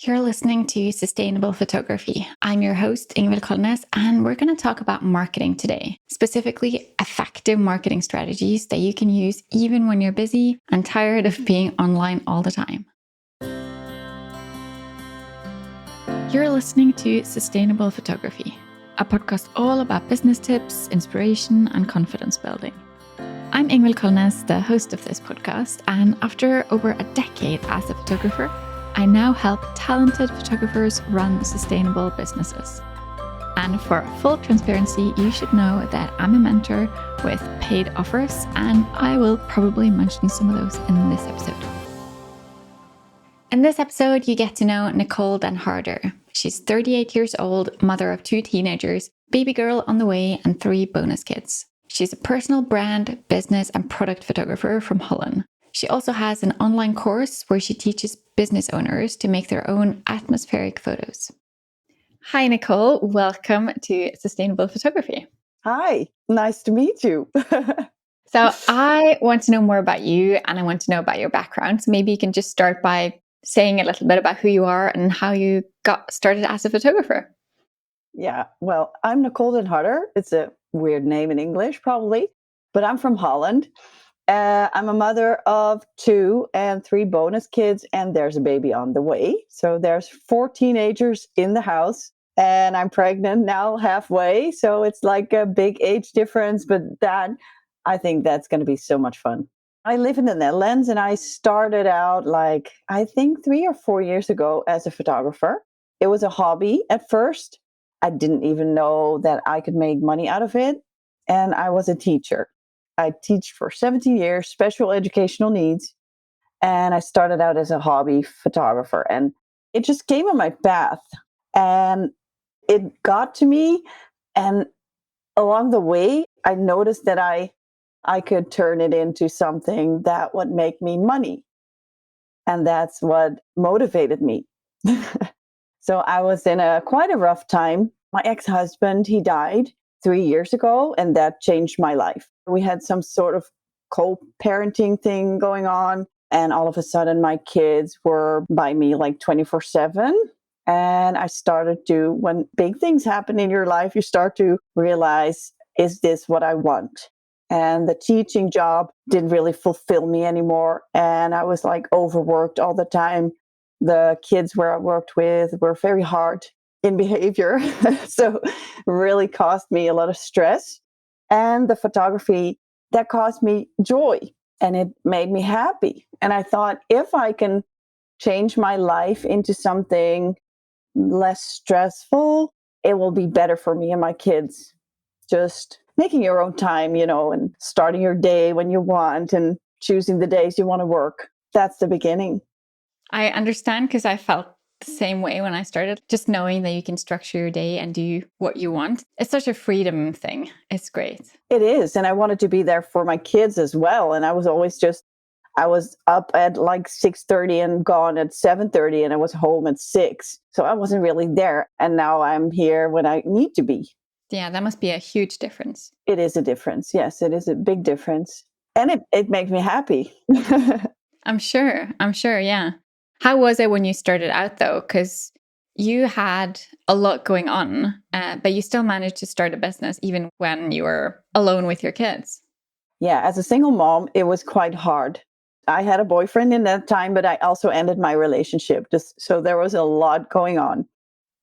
You're listening to Sustainable Photography. I'm your host, Ingvild Kolnes, and we're going to talk about marketing today, specifically effective marketing strategies that you can use even when you're busy and tired of being online all the time. You're listening to Sustainable Photography, a podcast all about business tips, inspiration, and confidence building. I'm Ingvild Kolnes, the host of this podcast, and after over a decade as a photographer, I now help talented photographers run sustainable businesses. And for full transparency, you should know that I'm a mentor with paid offers, and I will probably mention some of those in this episode. In this episode, you get to know Nicole Harder. She's 38 years old, mother of 2 teenagers, baby girl on the way, and 3 bonus kids. She's a personal brand, business, and product photographer from Holland. She also has an online course where she teaches business owners to make their own atmospheric photos. Hi, Nicole. Welcome to Sustainable Photography. Hi, nice to meet you. So I want to know more about you and I want to know about your background. So maybe you can just start by saying a little bit about who you are and how you got started as a photographer. Yeah, well, I'm Nicole Harder. It's a weird name in English, probably, but I'm from Holland. I'm a mother of 2 and 3 bonus kids, and there's a baby on the way. So there's 4 teenagers in the house, and I'm pregnant now halfway. So it's like a big age difference, but I think that's going to be so much fun. I live in the Netherlands, and I started out I think 3 or 4 years ago as a photographer. It was a hobby at first. I didn't even know that I could make money out of it. And I was a teacher. I teach for 17 years, special educational needs. And I started out as a hobby photographer. And it just came on my path. And it got to me. And along the way, I noticed that I could turn it into something that would make me money. And that's what motivated me. So I was in quite a rough time. My ex-husband, he died 3 years ago, and that changed my life. We had some sort of co-parenting thing going on, and all of a sudden my kids were by me like 24/7. And I started to, when big things happen in your life, you start to realize, is this what I want? And the teaching job didn't really fulfill me anymore. And I was like overworked all the time. The kids where I worked with were very hard in behavior. So really caused me a lot of stress. And the photography, that caused me joy and it made me happy. And I thought, if I can change my life into something less stressful, it will be better for me and my kids. Just making your own time, and starting your day when you want and choosing the days you want to work. That's the beginning. I understand because I felt the same way when I started, just knowing that you can structure your day and do what you want. It's such a freedom thing. It's great. It is. And I wanted to be there for my kids as well. And I was always I was up at like 6:30 and gone at 7:30, and I was home at 6. So I wasn't really there. And now I'm here when I need to be. Yeah, that must be a huge difference. It is a difference. Yes, it is a big difference. And it makes me happy. I'm sure. Yeah. How was it when you started out though? Because you had a lot going on, but you still managed to start a business even when you were alone with your kids. Yeah, as a single mom, it was quite hard. I had a boyfriend in that time, but I also ended my relationship. So there was a lot going on.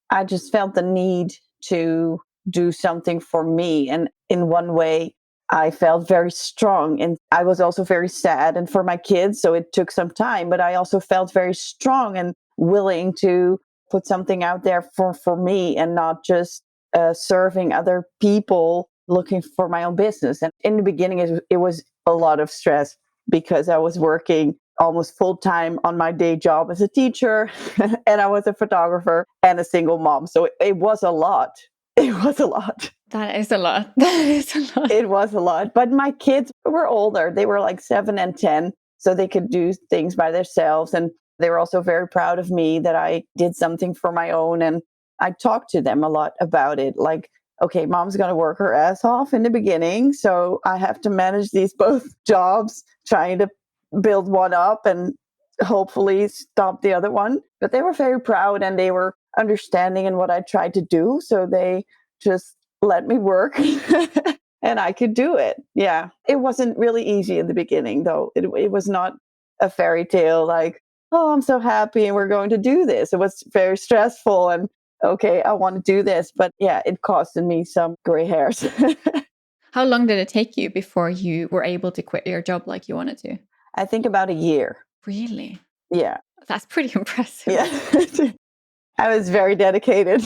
I just felt the need to do something for me. And in one way, I felt very strong. And I was also very sad and for my kids. So it took some time, but I also felt very strong and willing to put something out there for me and not just serving other people looking for my own business. And in the beginning, it was a lot of stress because I was working almost full time on my day job as a teacher, and I was a photographer and a single mom. So it was a lot. It was a lot. That is a lot. That is a lot. It was a lot. But my kids were older. They were like 7 and 10. So they could do things by themselves. And they were also very proud of me that I did something for my own. And I talked to them a lot about it. Like, okay, mom's going to work her ass off in the beginning. So I have to manage these both jobs, trying to build one up. And hopefully stop the other one. But they were very proud and they were understanding in what I tried to do. So they just let me work and I could do it. Yeah. It wasn't really easy in the beginning, though. It was not a fairy tale like, oh, I'm so happy and we're going to do this. It was very stressful and okay, I want to do this. But yeah, it costed me some gray hairs. How long did it take you before you were able to quit your job like you wanted to? I think about a year. Really? Yeah. That's pretty impressive. Yeah. I was very dedicated.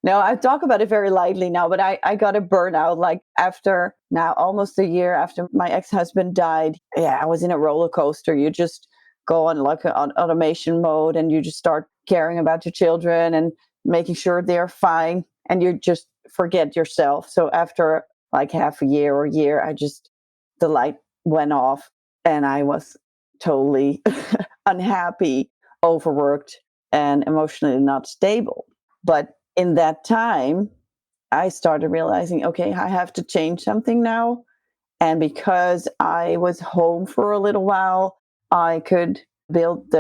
No, I talk about it very lightly now, but I got a burnout like after now almost a year after my ex-husband died. Yeah, I was in a roller coaster. You just go on like on automation mode and you just start caring about your children and making sure they're fine and you just forget yourself. So after like half a year or a year, the light went off and I was totally unhappy, overworked, and emotionally not stable. But in that time, I started realizing, okay, I have to change something now. And because I was home for a little while, I could build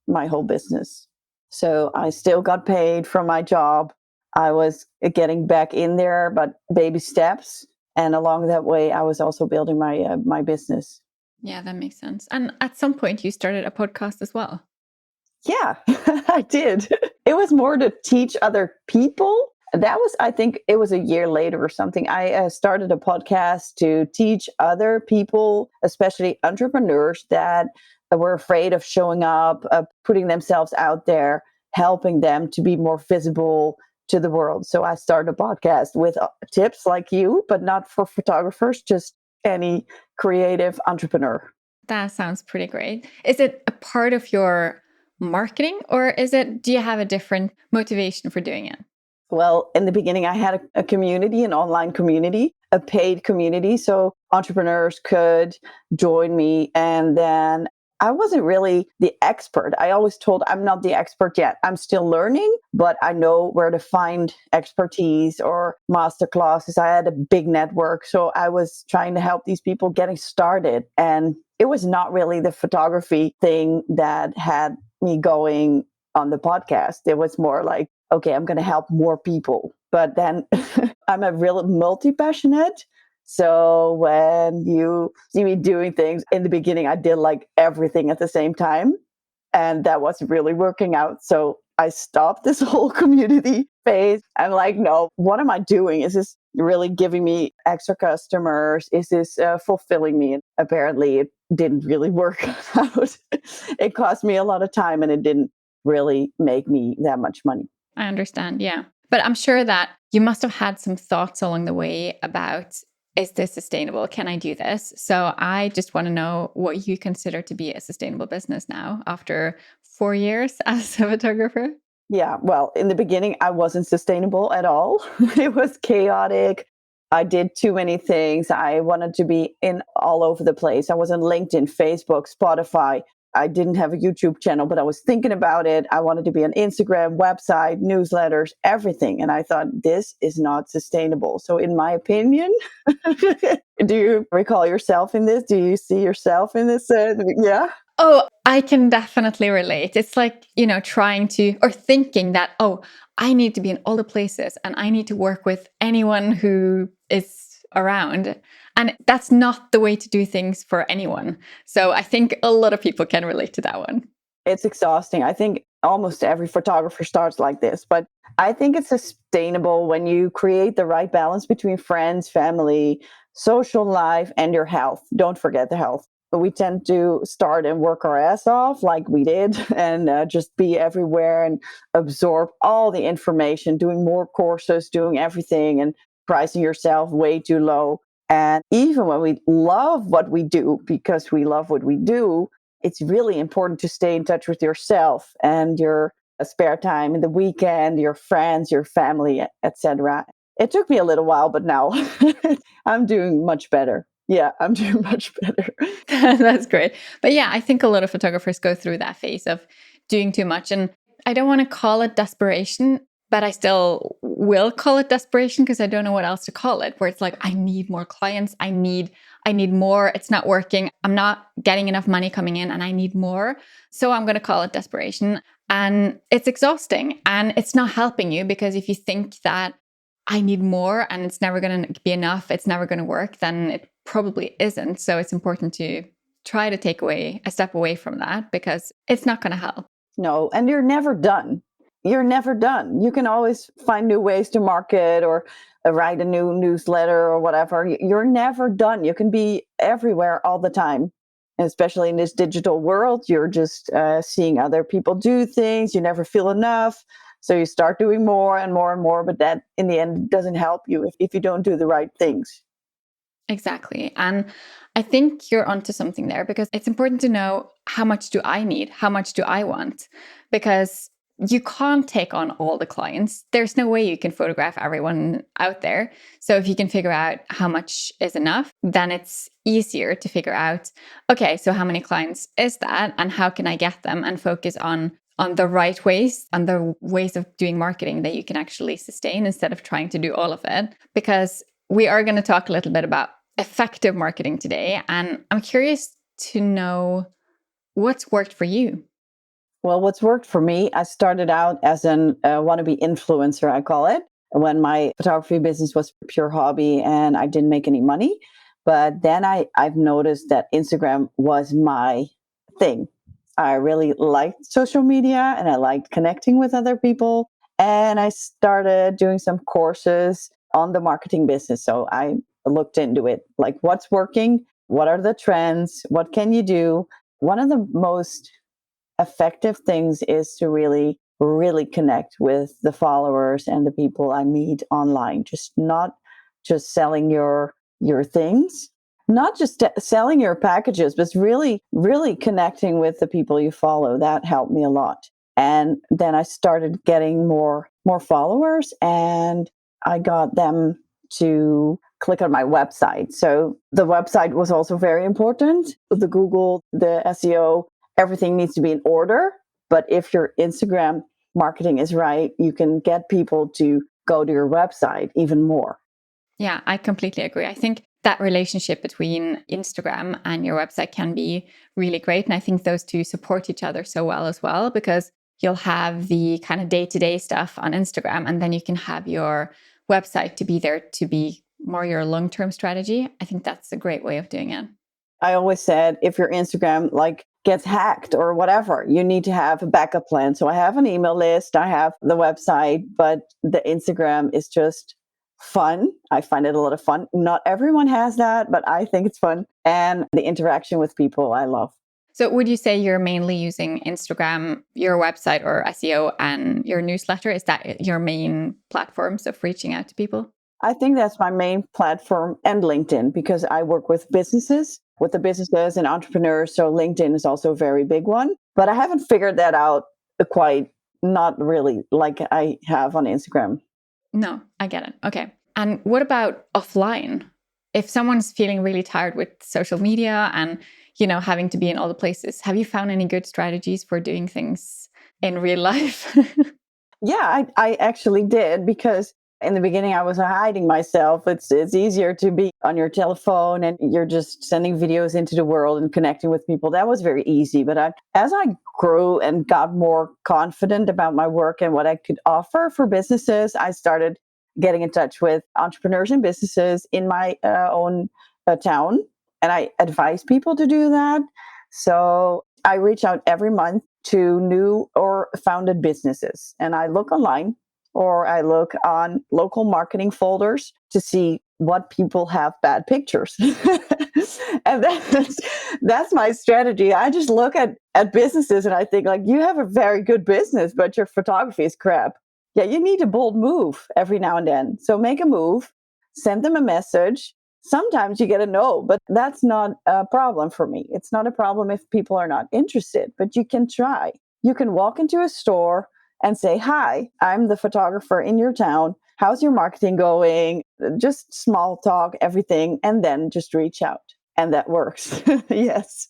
my whole business. So I still got paid from my job. I was getting back in there, but baby steps. And along that way, I was also building my business. Yeah, that makes sense. And at some point, you started a podcast as well. Yeah, I did. It was more to teach other people. That was, I think it was a year later or something. I started a podcast to teach other people, especially entrepreneurs that were afraid of showing up, putting themselves out there, helping them to be more visible to the world. So I started a podcast with tips like you, but not for photographers, just any creative entrepreneur. That sounds pretty great. Is it a part of your marketing or do you have a different motivation for doing it? Well, in the beginning, I had a community, an online community, a paid community. So entrepreneurs could join me. And then I wasn't really the expert. I always told I'm not the expert yet. I'm still learning, but I know where to find expertise or master classes. I had a big network. So I was trying to help these people getting started. And it was not really the photography thing that had me going on the podcast. It was more like, okay, I'm going to help more people. But then I'm a real multi-passionate. So when you see me doing things in the beginning, I did like everything at the same time. And that wasn't really working out. So I stopped this whole community phase. I'm like, no, what am I doing? Is this really giving me extra customers? Is this fulfilling me? And apparently it didn't really work out. It cost me a lot of time and it didn't really make me that much money. I understand. Yeah. But I'm sure that you must have had some thoughts along the way about, is this sustainable? Can I do this? So I just want to know what you consider to be a sustainable business now after 4 years as a photographer. Yeah. Well, in the beginning, I wasn't sustainable at all. It was chaotic. I did too many things. I wanted to be in all over the place. I was on LinkedIn, Facebook, Spotify. I didn't have a YouTube channel, but I was thinking about it. I wanted to be on Instagram, website, newsletters, everything. And I thought, this is not sustainable. So, in my opinion, do you recall yourself in this? Do you see yourself in this? Yeah. Oh, I can definitely relate. It's like, trying to or thinking that, oh, I need to be in all the places and I need to work with anyone who is around. And that's not the way to do things for anyone. So I think a lot of people can relate to that one. It's exhausting. I think almost every photographer starts like this, but I think it's sustainable when you create the right balance between friends, family, social life, and your health. Don't forget the health. But we tend to start and work our ass off like we did and just be everywhere and absorb all the information, doing more courses, doing everything and pricing yourself way too low. And even when we love what we do, because we love what we do, it's really important to stay in touch with yourself and your spare time in the weekend, your friends, your family, etc. It took me a little while, but now I'm doing much better. Yeah, I'm doing much better. That's great. But yeah, I think a lot of photographers go through that phase of doing too much. And I don't want to call it desperation, but I still will call it desperation because I don't know what else to call it, where it's like, I need more clients. I I need more. It's not working. I'm not getting enough money coming in and I need more. So I'm going to call it desperation. And it's exhausting and it's not helping you, because if you think that I need more and it's never going to be enough, it's never going to work, then it probably isn't. So it's important to try to take away a step away from that, because it's not going to help. No, and you're never done. You're never done. You can always find new ways to market or write a new newsletter or whatever. You're never done. You can be everywhere all the time. And especially in this digital world, you're just seeing other people do things. You never feel enough. So you start doing more and more and more. But that in the end doesn't help you if you don't do the right things. Exactly. And I think you're onto something there, because it's important to know, how much do I need? How much do I want? Because you can't take on all the clients. There's no way you can photograph everyone out there. So if you can figure out how much is enough, then it's easier to figure out, okay, so how many clients is that? And how can I get them? And focus on the right ways and the ways of doing marketing that you can actually sustain, instead of trying to do all of it. Because we are going to talk a little bit about effective marketing today. And I'm curious to know what's worked for you. Well, what's worked for me, I started out as an wannabe influencer, I call it, when my photography business was pure hobby and I didn't make any money. But then I've noticed that Instagram was my thing. I really liked social media and I liked connecting with other people. And I started doing some courses on the marketing business. So I looked into it, like what's working, what are the trends, what can you do? One of the most effective things is to really, really connect with the followers and the people I meet online. Just not just selling your things, not just selling your packages, but really, really connecting with the people you follow. That helped me a lot. And then I started getting more followers, and I got them to click on my website. So the website was also very important. The Google, the SEO, everything needs to be in order. But if your Instagram marketing is right, you can get people to go to your website even more. Yeah, I completely agree. I think that relationship between Instagram and your website can be really great. And I think those two support each other so well as well, because you'll have the kind of day-to-day stuff on Instagram, and then you can have your website to be there to be more your long-term strategy. I think that's a great way of doing it. I always said, if your Instagram gets hacked or whatever, you need to have a backup plan. So I have an email list, I have the website, but the Instagram is just fun. I find it a lot of fun. Not everyone has that, but I think it's fun. And the interaction with people, I love. So would you say you're mainly using Instagram, your website or SEO, and your newsletter? Is that your main platforms of reaching out to people? I think that's my main platform, and LinkedIn, because I work with businesses, and entrepreneurs. So LinkedIn is also a very big one. But I haven't figured that out quite, not really like I have on Instagram. No, I get it. Okay. And what about offline? If someone's feeling really tired with social media and, having to be in all the places, have you found any good strategies for doing things in real life? Yeah, I actually did, because in the beginning I was hiding myself. It's easier to be on your telephone and you're just sending videos into the world and connecting with people. That was very easy. But as I grew and got more confident about my work and what I could offer for businesses, I started getting in touch with entrepreneurs and businesses in my own town. And I advise people to do that. So I reach out every month to new or founded businesses. And I look online, or I look on local marketing folders to see what people have bad pictures. And that's my strategy. I just look at businesses and I think, you have a very good business, but your photography is crap. Yeah, you need a bold move every now and then. So make a move, send them a message. Sometimes you get a no, but that's not a problem for me. It's not a problem if people are not interested, but you can try. You can walk into a store and say, "Hi, I'm the photographer in your town. How's your marketing going?" Just small talk, everything, and then just reach out. And that works. Yes.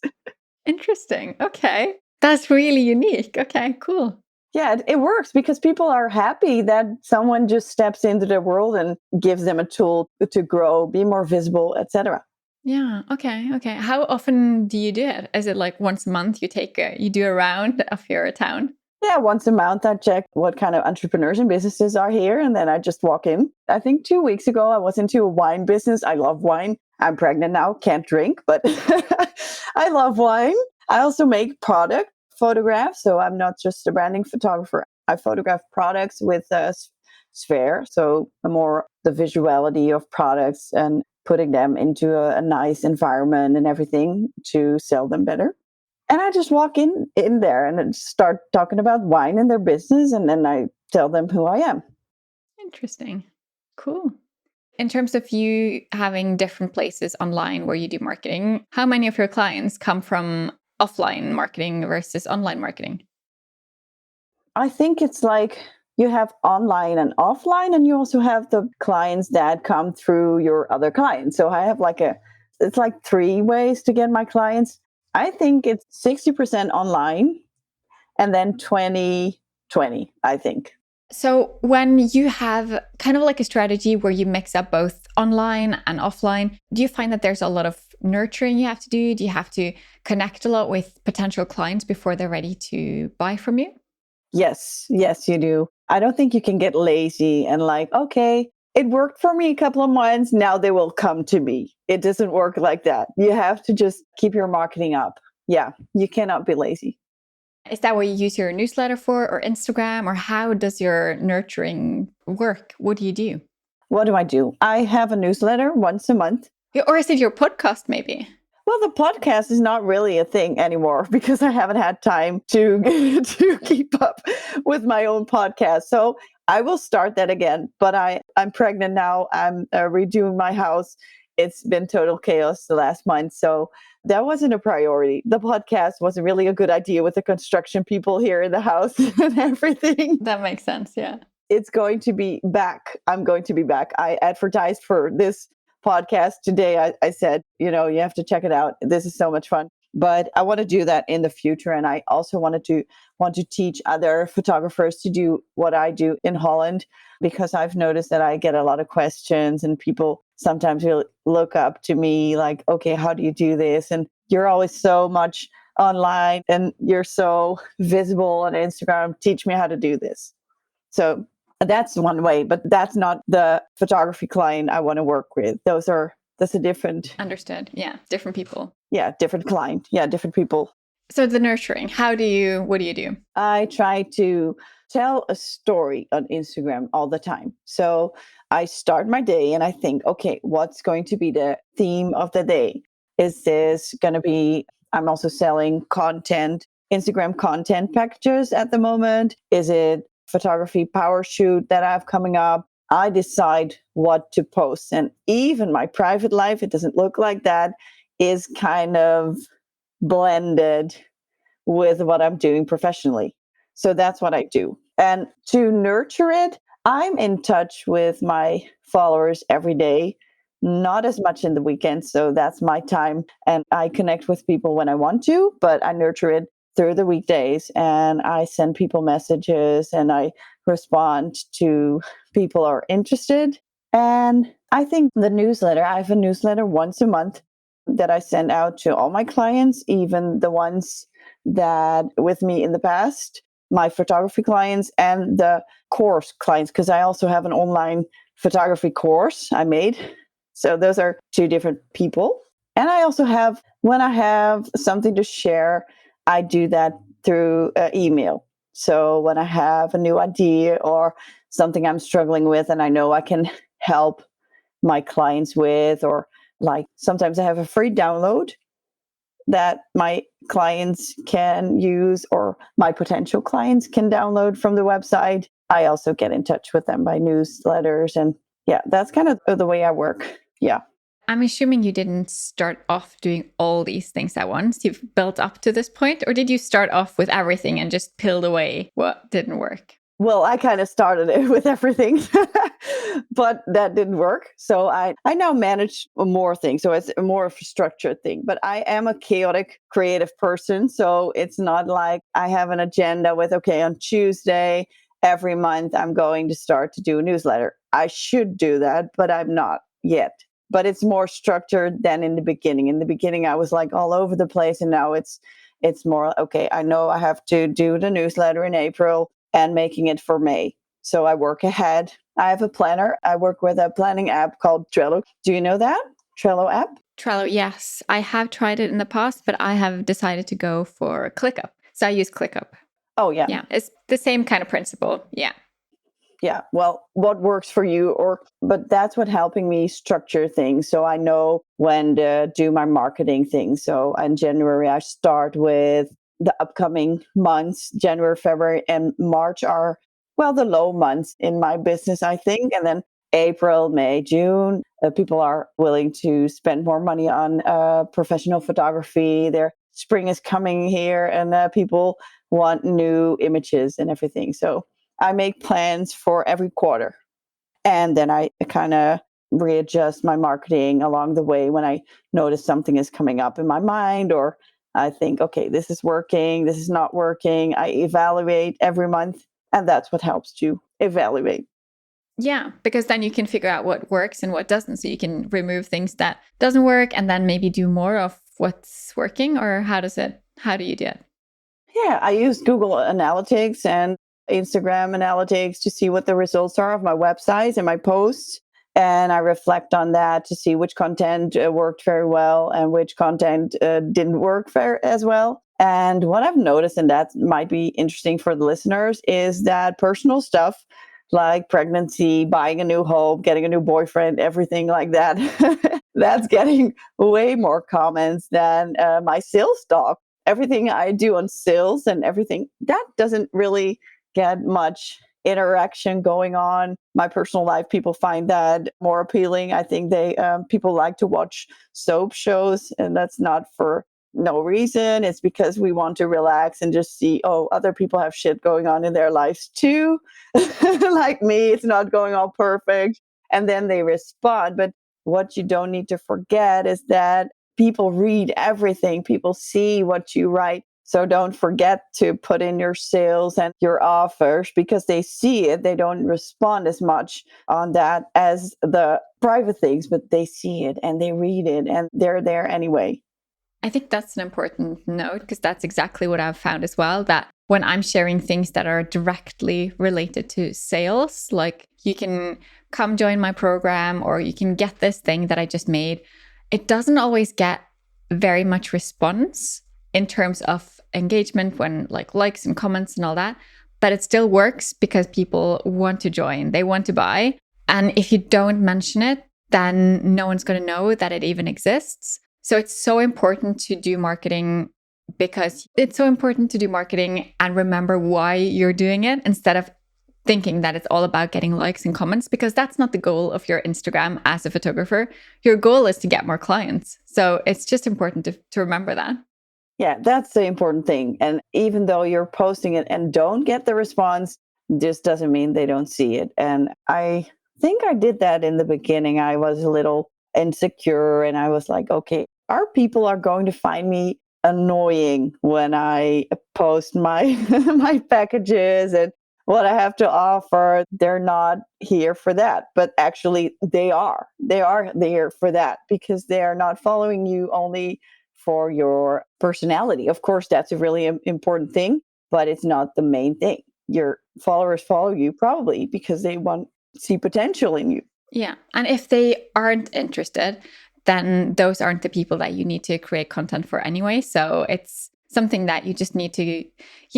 Interesting. Okay. That's really unique. Okay, cool. Yeah, it works because people are happy that someone just steps into their world and gives them a tool to grow, be more visible, etc. Yeah. Okay. Okay. How often do you do it? Is it like once a month you do a round of your town? Yeah, once a month I check what kind of entrepreneurs and businesses are here, and then I just walk in. I think 2 weeks ago I was into a wine business. I love wine. I'm pregnant now, can't drink, but I love wine. I also make product photographs, so I'm not just a branding photographer. I photograph products with a sphere, so more the visuality of products and putting them into a nice environment and everything to sell them better. And I just walk in there and then start talking about wine and their business, and then I tell them who I am. Interesting. Cool. In terms of you having different places online where you do marketing, how many of your clients come from offline marketing versus online marketing? I think it's like you have online and offline, and you also have the clients that come through your other clients. So I have it's like three ways to get my clients. I think it's 60% online and then 20/20, I think. So, when you have kind of like a strategy where you mix up both online and offline, do you find that there's a lot of nurturing you have to do? Do you have to connect a lot with potential clients before they're ready to buy from you? Yes, yes, you do. I don't think you can get lazy and like, okay, it worked for me a couple of months. Now they will come to me. It doesn't work like that. You have to just keep your marketing up. Yeah, you cannot be lazy. Is that what you use your newsletter for, or Instagram, or how does your nurturing work? What do you do? What do I do? I have a newsletter once a month. Or is it your podcast, maybe? Well, the podcast is not really a thing anymore because I haven't had time to to keep up with my own podcast. So I will start that again. But I'm pregnant now. I'm redoing my house. It's been total chaos the last month, so that wasn't a priority. The podcast was really a good idea with the construction people here in the house and everything. That makes sense. Yeah. It's going to be back. I'm going to be back. I advertised for this podcast today. I said, you have to check it out. This is so much fun. But I want to do that in the future. And I also want to teach other photographers to do what I do in Holland, because I've noticed that I get a lot of questions and people sometimes will look up to me like, okay, how do you do this? And you're always so much online and you're so visible on Instagram. Teach me how to do this. So that's one way, but that's not the photography client I want to work with. That's a different, Understood. Yeah. Different people. yeah, different client. Yeah, different people. So the nurturing, what do you do? I try to tell a story on Instagram all the time. So I start my day and I think, okay, what's going to be the theme of the day? Is this going to be, I'm also selling content, Instagram content packages at the moment. Is it photography power shoot that I have coming up? I decide what to post. And even my private life, it doesn't look like that, is kind of blended with what I'm doing professionally. So that's what I do. And to nurture it, I'm in touch with my followers every day, not as much in the weekends. So that's my time. And I connect with people when I want to, but I nurture it through the weekdays and I send people messages and I respond to people who are interested. And I think I have a newsletter once a month that I send out to all my clients, even the ones that with me in the past, my photography clients and the course clients, because I also have an online photography course I made. So those are two different people. And I also have, when I have something to share, I do that through email. So when I have a new idea or something I'm struggling with and I know I can help my clients with, or like sometimes I have a free download that my clients can use or my potential clients can download from the website. I also get in touch with them by newsletters. And yeah, that's kind of the way I work. Yeah. I'm assuming you didn't start off doing all these things at once. You've built up to this point, or did you start off with everything and just peeled away what didn't work? Well, I kind of started it with everything, but that didn't work. So I now manage more things. So it's more of a structured thing. But I am a chaotic, creative person. So it's not like I have an agenda with, okay, on Tuesday, every month, I'm going to start to do a newsletter. I should do that, but I'm not yet. but it's more structured than in the beginning. In the beginning, I was like all over the place, and now it's more, okay, I know I have to do the newsletter in April and making it for May. So I work ahead. I have a planner. I work with a planning app called Trello. Do you know that? Trello app? Trello, yes. I have tried it in the past, but I have decided to go for ClickUp. So I use ClickUp. Oh, yeah. Yeah, it's the same kind of principle. Yeah. Yeah. Well, what works for you, but that's what helping me structure things. So I know when to do my marketing thing. So in January, I start with the upcoming months. January, February, and March are, well, the low months in my business, I think. And then April, May, June, people are willing to spend more money on professional photography. Their spring is coming here, and people want new images and everything. So I make plans for every quarter, and then I kind of readjust my marketing along the way when I notice something is coming up in my mind, or I think, okay, this is working, this is not working. I evaluate every month, and that's what helps you evaluate. Yeah, because then you can figure out what works and what doesn't. So you can remove things that doesn't work and then maybe do more of what's working. Or how do you do it? Yeah, I use Google Analytics and Instagram Analytics to see what the results are of my websites and my posts. And I reflect on that to see which content worked very well and which content didn't work very as well. And what I've noticed, and that might be interesting for the listeners, is that personal stuff like pregnancy, buying a new home, getting a new boyfriend, everything like that, that's getting way more comments than my sales talk. Everything I do on sales and everything, that doesn't really get much interaction going on. My personal life, people find that more appealing. I think people like to watch soap shows, and that's not for no reason. It's because we want to relax and just see, oh, other people have shit going on in their lives too. Like me, it's not going all perfect. And then they respond. But what you don't need to forget is that people read everything, people see what you write. So don't forget to put in your sales and your offers, because they see it. They don't respond as much on that as the private things, but they see it and they read it and they're there anyway. I think that's an important note, because that's exactly what I've found as well, that when I'm sharing things that are directly related to sales, like you can come join my program or you can get this thing that I just made, it doesn't always get very much response in terms of engagement, when like likes and comments and all that, but it still works because people want to join, they want to buy. And if you don't mention it, then no one's going to know that it even exists. So it's so important to do marketing, because it's so important to do marketing and remember why you're doing it, instead of thinking that it's all about getting likes and comments, because that's not the goal of your Instagram as a photographer. Your goal is to get more clients. So it's just important to remember that. Yeah, that's the important thing. And even though you're posting it and don't get the response, just doesn't mean they don't see it. And I think I did that in the beginning. I was a little insecure, and I was like, okay, our people are going to find me annoying when I post my my packages and what I have to offer. They're not here for that. But actually they are. They are there for that, because they are not following you only for your personality. Of course, that's a really important thing, but it's not the main thing. Your followers follow you probably because they want to see potential in you. Yeah. And if they aren't interested, then those aren't the people that you need to create content for anyway. So it's something that you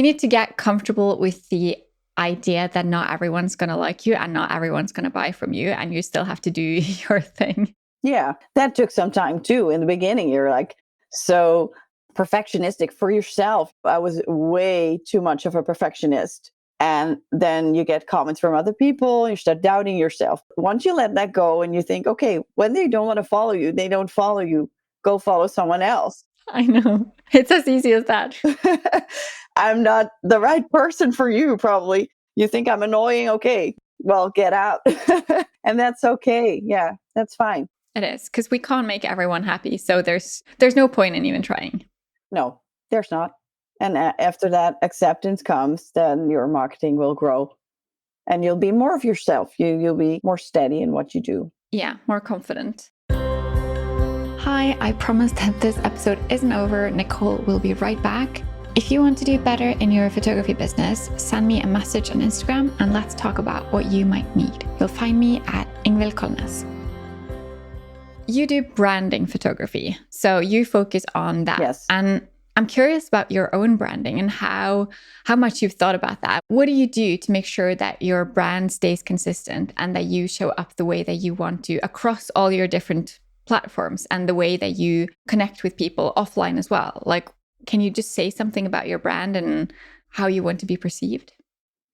need to get comfortable with the idea that not everyone's going to like you and not everyone's going to buy from you, and you still have to do your thing. Yeah, that took some time too. In the beginning, you're like so perfectionistic for yourself. I was way too much of a perfectionist. And then you get comments from other people, you start doubting yourself. Once you let that go and you think, okay, when they don't want to follow you, they don't follow you. Go follow someone else. I know. It's as easy as that. I'm not the right person for you, probably. You think I'm annoying? Okay, well, get out. And that's okay. Yeah, that's fine. It is, because we can't make everyone happy. So there's no point in even trying. No, there's not. And after that acceptance comes, then your marketing will grow and you'll be more of yourself. You'll be more steady in what you do. Yeah, more confident. Hi, I promise that this episode isn't over. Nicole will be right back. If you want to do better in your photography business, send me a message on Instagram and let's talk about what you might need. You'll find me at Ingvild Kolnes. You do branding photography, so you focus on that. Yes. And I'm curious about your own branding and how much you've thought about that. What do you do to make sure that your brand stays consistent and that you show up the way that you want to across all your different platforms and the way that you connect with people offline as well? Like, can you just say something about your brand and how you want to be perceived?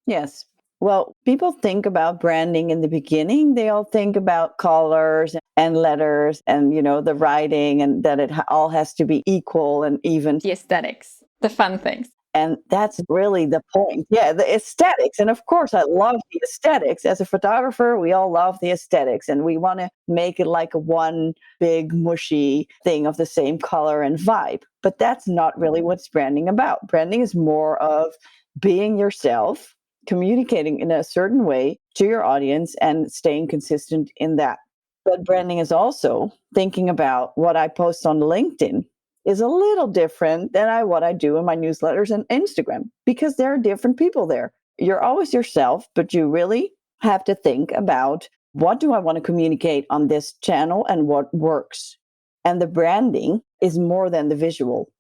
Yes. Well, people think about branding in the beginning. They all think about colors and letters and, the writing and that it all has to be equal and even. The aesthetics, the fun things. And that's really the point. Yeah, the aesthetics. And of course, I love the aesthetics. As a photographer, we all love the aesthetics and we want to make it like one big mushy thing of the same color and vibe. But that's not really what's branding about. Branding is more of being yourself, communicating in a certain way to your audience and staying consistent in that. But branding is also thinking about what I post on LinkedIn is a little different than what I do in my newsletters and Instagram because there are different people there. You're always yourself, but you really have to think about what do I want to communicate on this channel and what works. And the branding is more than the visual,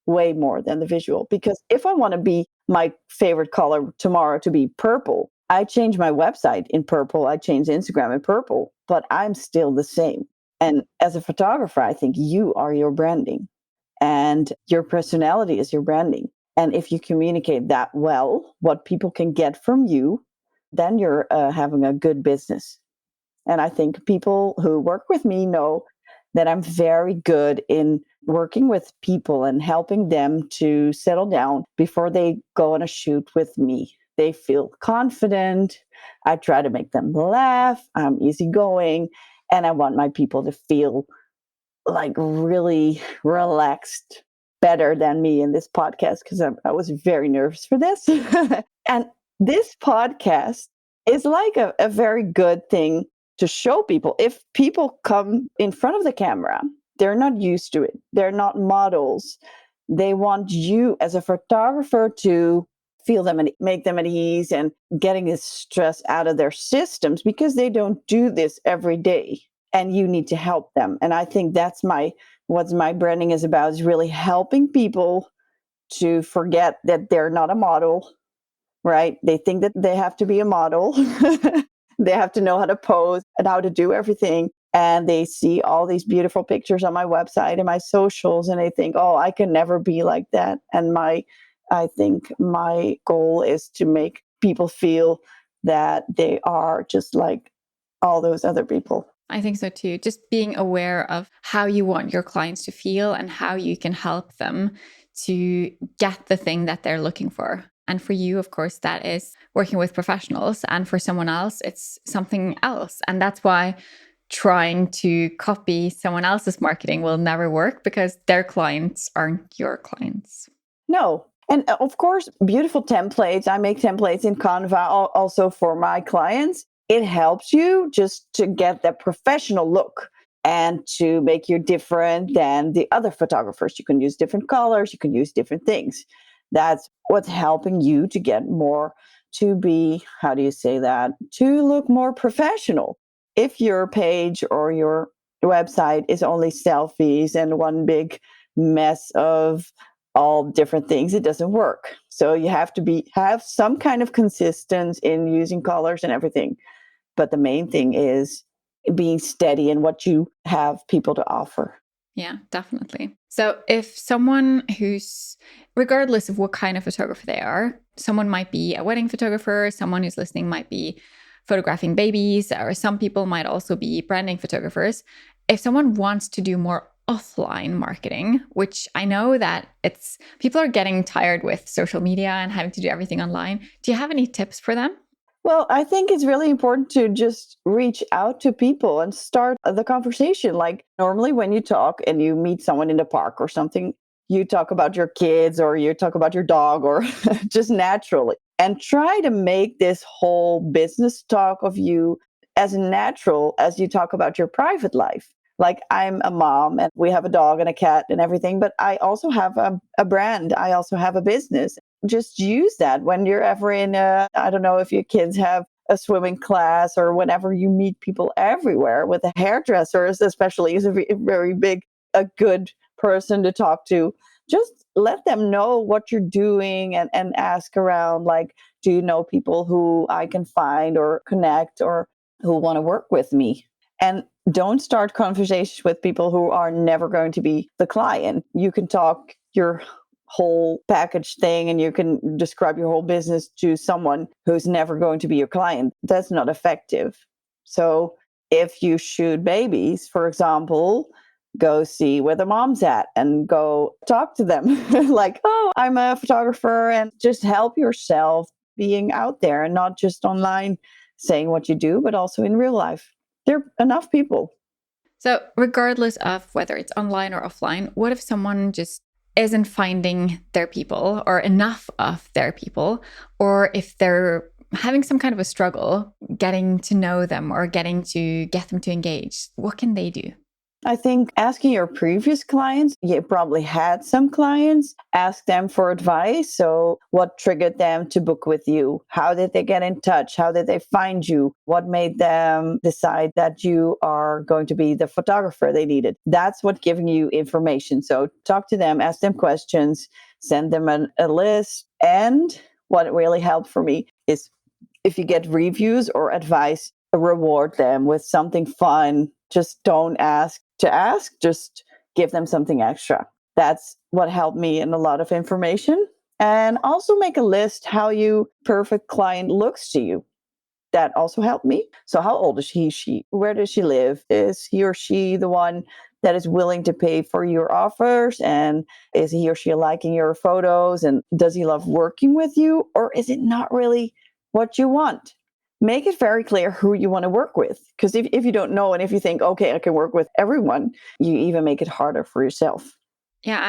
way more than the visual. Because if I want to be my favorite color tomorrow to be purple, I change my website in purple, I change Instagram in purple, but I'm still the same. And as a photographer, I think you are your branding. And your personality is your branding. And if you communicate that well, what people can get from you, then you're having a good business. And I think people who work with me know that I'm very good in working with people and helping them to settle down before they go on a shoot with me. They feel confident. I try to make them laugh. I'm easygoing. And I want my people to feel like really relaxed, better than me in this podcast because I was very nervous for this. And this podcast is like a very good thing to show people. If people come in front of the camera, they're not used to it. They're not models. They want you as a photographer to feel them and make them at ease and getting this stress out of their systems because they don't do this every day. And you need to help them. And I think that's what my branding is about, is really helping people to forget that they're not a model, right? They think that they have to be a model. They have to know how to pose and how to do everything. And they see all these beautiful pictures on my website and my socials, and they think, oh, I can never be like that. And I think my goal is to make people feel that they are just like all those other people. I think so too. Just being aware of how you want your clients to feel and how you can help them to get the thing that they're looking for. And for you, of course, that is working with professionals. And for someone else, it's something else. And that's why trying to copy someone else's marketing will never work because their clients aren't your clients. No. And of course, beautiful templates. I make templates in Canva also for my clients. It helps you just to get that professional look and to make you different than the other photographers. You can use different colors, you can use different things. That's what's helping you to get more, to be, how do you say that? To look more professional. If your page or your website is only selfies and one big mess of all different things, it doesn't work. So you have to have some kind of consistency in using colors and everything. But the main thing is being steady in what you have people to offer. Yeah, definitely. So if someone who's, regardless of what kind of photographer they are, someone might be a wedding photographer, someone who's listening might be photographing babies, or some people might also be branding photographers. If someone wants to do more offline marketing, which I know that people are getting tired with social media and having to do everything online, do you have any tips for them? Well, I think it's really important to just reach out to people and start the conversation. Like normally when you talk and you meet someone in the park or something, you talk about your kids or you talk about your dog or just naturally, and try to make this whole business talk of you as natural as you talk about your private life. Like I'm a mom and we have a dog and a cat and everything, but I also have a brand. I also have a business. Just use that when you're ever in I don't know if your kids have a swimming class or whenever you meet people everywhere with the hairdressers, especially is a very big, a good person to talk to. Just let them know what you're doing and ask around, like, do you know people who I can find or connect or who want to work with me? And don't start conversations with people who are never going to be the client. You can talk your whole package thing and you can describe your whole business to someone who's never going to be your client. That's not effective. So if you shoot babies, for example, go see where the mom's at and go talk to them like, oh, I'm a photographer, and just help yourself being out there and not just online saying what you do, but also in real life. There are enough people. So, regardless of whether it's online or offline, what if someone just isn't finding their people or enough of their people, or if they're having some kind of a struggle getting to know them or getting to get them to engage? What can they do? I think asking your previous clients, you probably had some clients, ask them for advice. So, what triggered them to book with you? How did they get in touch? How did they find you? What made them decide that you are going to be the photographer they needed? That's what giving you information. So, talk to them, ask them questions, send them a list. And what really helped for me is if you get reviews or advice, reward them with something fun. Just don't ask to ask, just give them something extra. That's what helped me in a lot of information. And also make a list how your perfect client looks to you. That also helped me. So how old is he, she? Where does she live? Is he or she the one that is willing to pay for your offers? And is he or she liking your photos? And does he love working with you? Or is it not really what you want? Make it very clear who you want to work with. Because if you don't know and if you think, okay, I can work with everyone, you even make it harder for yourself. Yeah,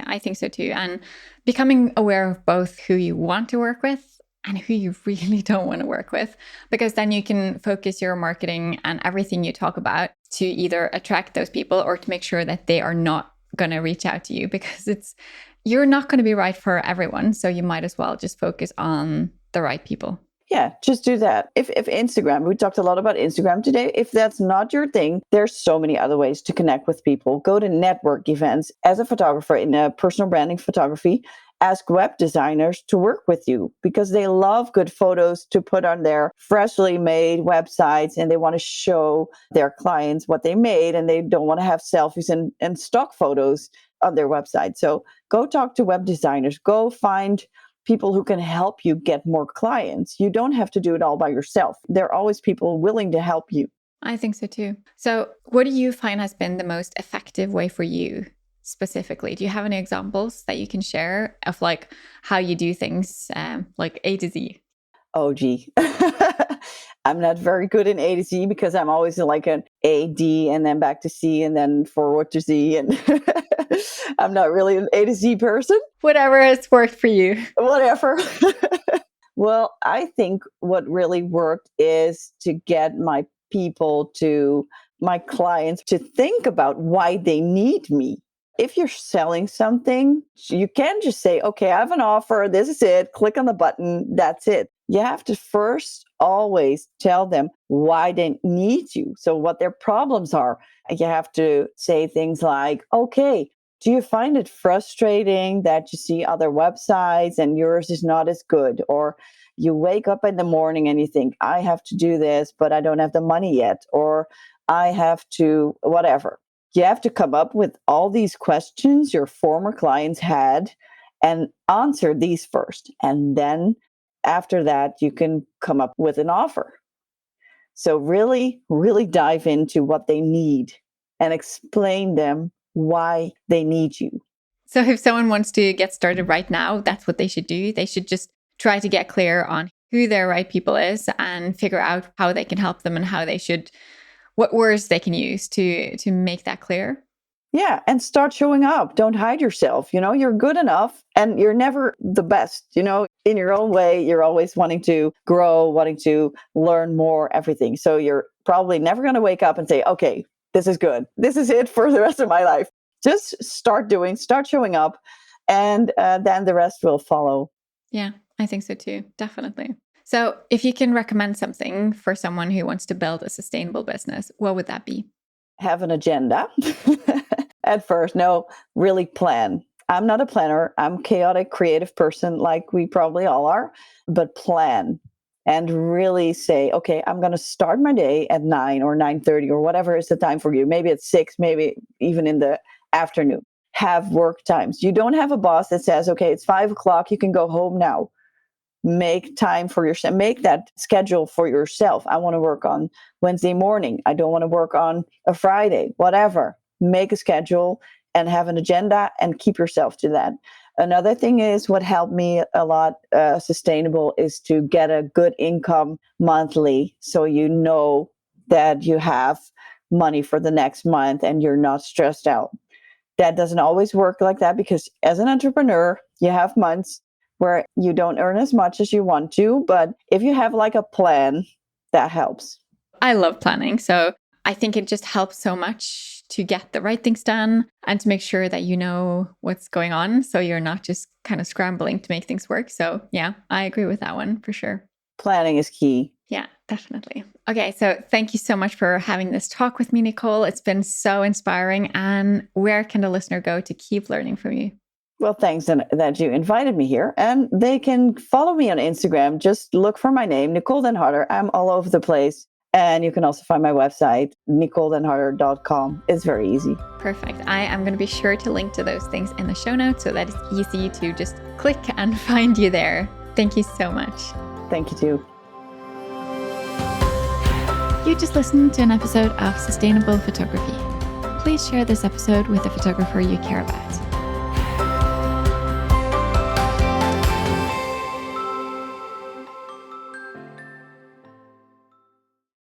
I think so too. And becoming aware of both who you want to work with and who you really don't want to work with, because then you can focus your marketing and everything you talk about to either attract those people or to make sure that they are not going to reach out to you, because you're not going to be right for everyone. So you might as well just focus on the right people. Yeah, just do that. If Instagram, we talked a lot about Instagram today. If that's not your thing, there's so many other ways to connect with people. Go to network events. As a photographer in personal branding photography, ask web designers to work with you because they love good photos to put on their freshly made websites, and they want to show their clients what they made, and they don't want to have selfies and stock photos on their website. So go talk to web designers. Go find people who can help you get more clients. You don't have to do it all by yourself. There are always people willing to help you. I think so too. So what do you find has been the most effective way for you specifically? Do you have any examples that you can share of like how you do things like A to Z? Oh, gee. I'm not very good in A to Z because I'm always like an A, D, and then back to C, and then forward to Z. And I'm not really an A to Z person. Whatever has worked for you. Whatever. Well, I think what really worked is to get my my clients to think about why they need me. If you're selling something, you can't just say, okay, I have an offer. This is it. Click on the button. That's it. You have to first always tell them why they need you. So what their problems are. You have to say things like, okay, do you find it frustrating that you see other websites and yours is not as good? Or you wake up in the morning and you think, I have to do this, but I don't have the money yet. Or I have to, whatever. You have to come up with all these questions your former clients had and answer these first. And then after that, you can come up with an offer. So really, really dive into what they need and explain them why they need you. So if someone wants to get started right now, that's what they should do. They should just try to get clear on who their right people is and figure out how they can help them and what words they can use to make that clear. Yeah, and start showing up. Don't hide yourself. You're good enough and you're never the best. In your own way, you're always wanting to grow, wanting to learn more, everything. So you're probably never going to wake up and say, okay, this is good. This is it for the rest of my life. Just start showing up, and then the rest will follow. Yeah, I think so too. Definitely. So if you can recommend something for someone who wants to build a sustainable business, what would that be? Have an agenda at first. No, really plan. I'm not a planner. I'm a chaotic, creative person like we probably all are, but plan and really say, okay, I'm going to start my day at 9 or 9:30 or whatever is the time for you. Maybe it's 6, maybe even in the afternoon. Have work times. You don't have a boss that says, okay, it's 5 o'clock, you can go home now. Make time for yourself. Make that schedule for yourself. I want to work on Wednesday morning. I don't want to work on a Friday, whatever. Make a schedule and have an agenda and keep yourself to that. Another thing is what helped me a lot sustainable is to get a good income monthly. So you know that you have money for the next month and you're not stressed out. That doesn't always work like that because as an entrepreneur, you have months where you don't earn as much as you want to. But if you have like a plan, that helps. I love planning. So I think it just helps so much to get the right things done and to make sure that you know what's going on. So you're not just kind of scrambling to make things work. So yeah, I agree with that one for sure. Planning is key. Yeah, definitely. Okay, so thank you so much for having this talk with me, Nicole. It's been so inspiring. And where can the listener go to keep learning from you? Well, thanks that you invited me here. And they can follow me on Instagram. Just look for my name, Nicole Den Harder. I'm all over the place. And you can also find my website, nicoledenharder.com. It's very easy. Perfect. I am going to be sure to link to those things in the show notes so that it's easy to just click and find you there. Thank you so much. Thank you too. You just listened to an episode of Sustainable Photography. Please share this episode with a photographer you care about.